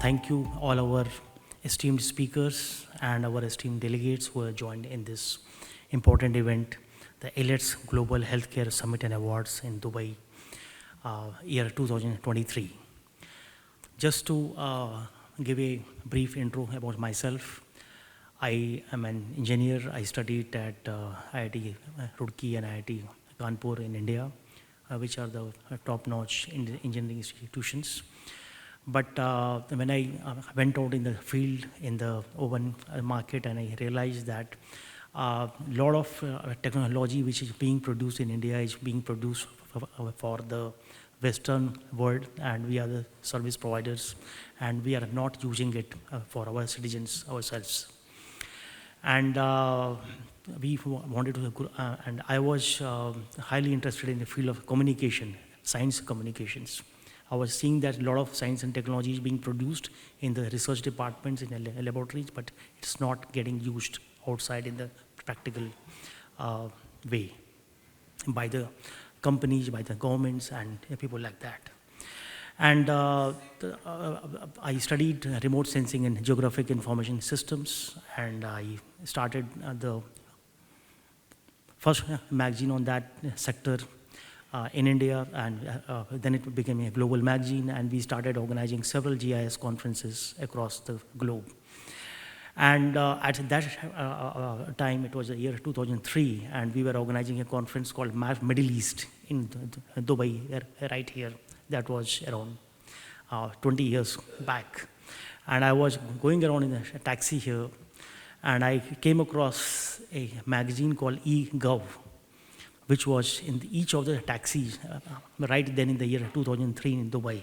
thank you all our esteemed speakers and our esteemed delegates who have joined in this important event, the Elets Global Healthcare Summit and Awards in Dubai, year 2023. Just to give a brief intro about myself, I am an engineer. I studied at IIT Roorkee and IIT Kanpur in India, which are the top-notch engineering institutions. But when I went out in the field in the open market, and I realized that a lot of technology which is being produced in India is being produced for the Western world, and we are the service providers, and we are not using it for our citizens ourselves. And we wanted to, and I was highly interested in the field of communication, science communications. I was seeing that a lot of science and technology is being produced in the research departments, in the laboratories, but it's not getting used outside in the practical way by the companies, by the governments, and people like that. And I studied remote sensing and geographic information systems, and I started the first magazine on that sector in India, and then it became a global magazine, and we started organizing several GIS conferences across the globe. And at that time, it was the year 2003, and we were organizing a conference called Middle East in Dubai, right here. That was around 20 years back. And I was going around in a taxi here, and I came across a magazine called eGov, which was in each of the taxis right then in the year 2003 in Dubai.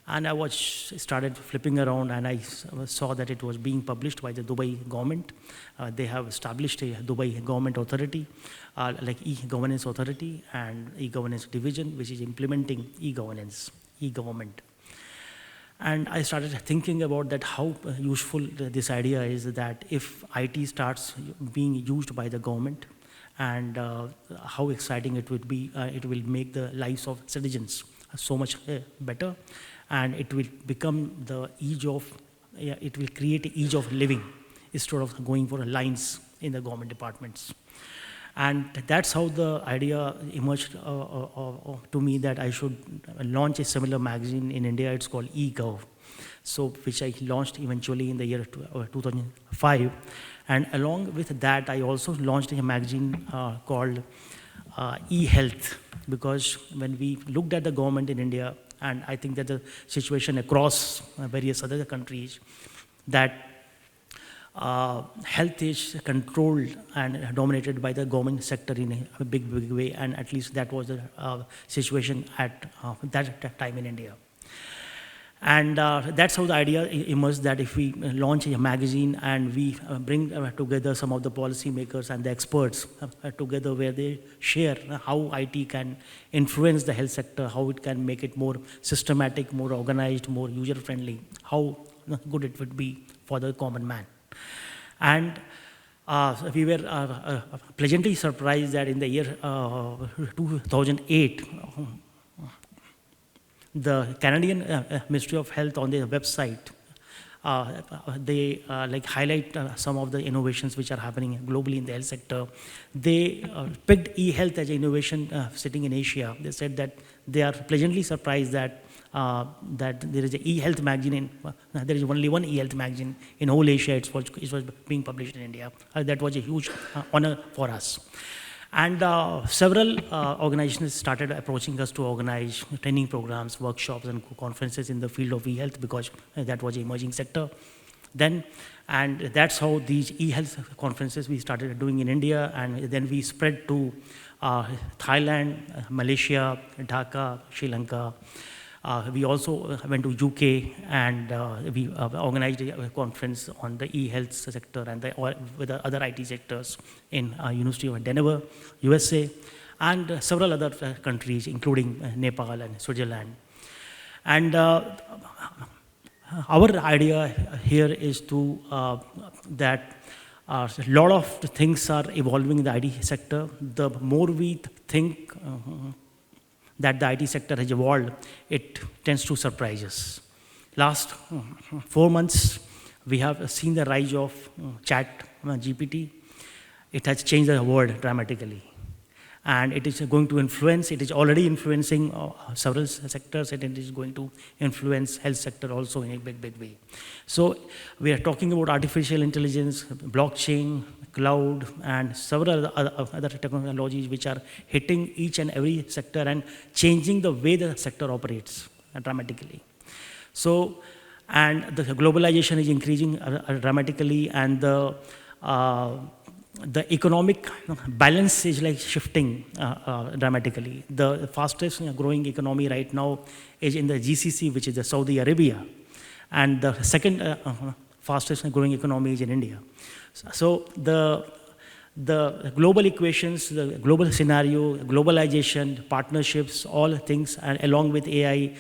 And I started flipping around, and I saw that it was being published by the Dubai government. They have established a Dubai government authority, like e-governance authority and e-governance division, which is implementing e-governance, e-government. And I started thinking about that, how useful this idea is, that if IT starts being used by the government, and how exciting it would be. It will make the lives of citizens so much better, and it will become the ease of, it will create ease of living instead of going for lines in the government departments. And that's how the idea emerged to me, that I should launch a similar magazine in India. It's called eGov, so which I launched eventually in the year 2005. And along with that, I also launched a magazine called eHealth, because when we looked at the government in India, and I think that the situation across various other countries, that health is controlled and dominated by the government sector in a big way, and at least that was the situation at that time in India. And that's how the idea emerged, that if we launch a magazine and we bring together some of the policymakers and the experts together, where they share how IT can influence the health sector, how it can make it more systematic, more organized, more user-friendly, how good it would be for the common man. And we were pleasantly surprised that in the year 2008, the Canadian Ministry of Health, on their website, they highlight some of the innovations which are happening globally in the health sector. They picked e-health as an innovation sitting in Asia. They said that they are pleasantly surprised that that there is an e-health magazine there is only one e-health magazine in whole Asia. It was being published in India. That was a huge honor for us. And several organizations started approaching us to organize training programs, workshops, and conferences in the field of e-health, because that was an emerging sector then. And that's how these e-health conferences we started doing in India, and then we spread to Thailand, Malaysia, Dhaka, Sri Lanka. We also went to UK, and we organized a conference on the e-health sector and with the other IT sectors in University of Denver, USA, and several other countries, including Nepal and Switzerland. And our idea here is to that a lot of things are evolving in the IT sector. The more we think that the IT sector has evolved, it tends to surprise us. Last 4 months, we have seen the rise of chat GPT. It has changed the world dramatically. And it is going to influence, it is already influencing several sectors, and it is going to influence health sector also in a big, big way. So we are talking about artificial intelligence, blockchain, cloud, and several other technologies which are hitting each and every sector and changing the way the sector operates dramatically. So, and the globalization is increasing dramatically, and the economic balance is like shifting dramatically. The fastest growing economy right now is in the GCC, which is the Saudi Arabia, and the second fastest growing economy is in India. So the global equations, the global scenario, globalization, partnerships, all things, and along with AI,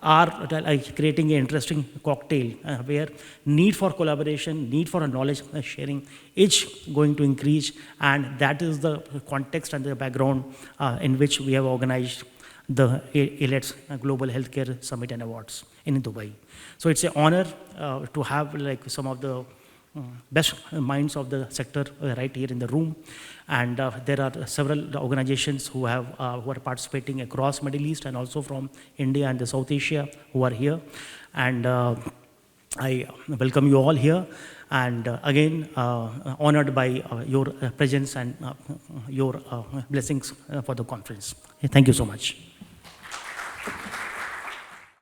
are like creating an interesting cocktail where need for collaboration, need for knowledge sharing is going to increase, and that is the context and the background in which we have organized the Elets Global Healthcare Summit and Awards in Dubai. So it's an honor to have like some of the best minds of the sector right here in the room, and there are several organizations who are participating across Middle East and also from India and the South Asia who are here, and I welcome you all here, and again honored by your presence and your blessings for the conference. Thank you so much.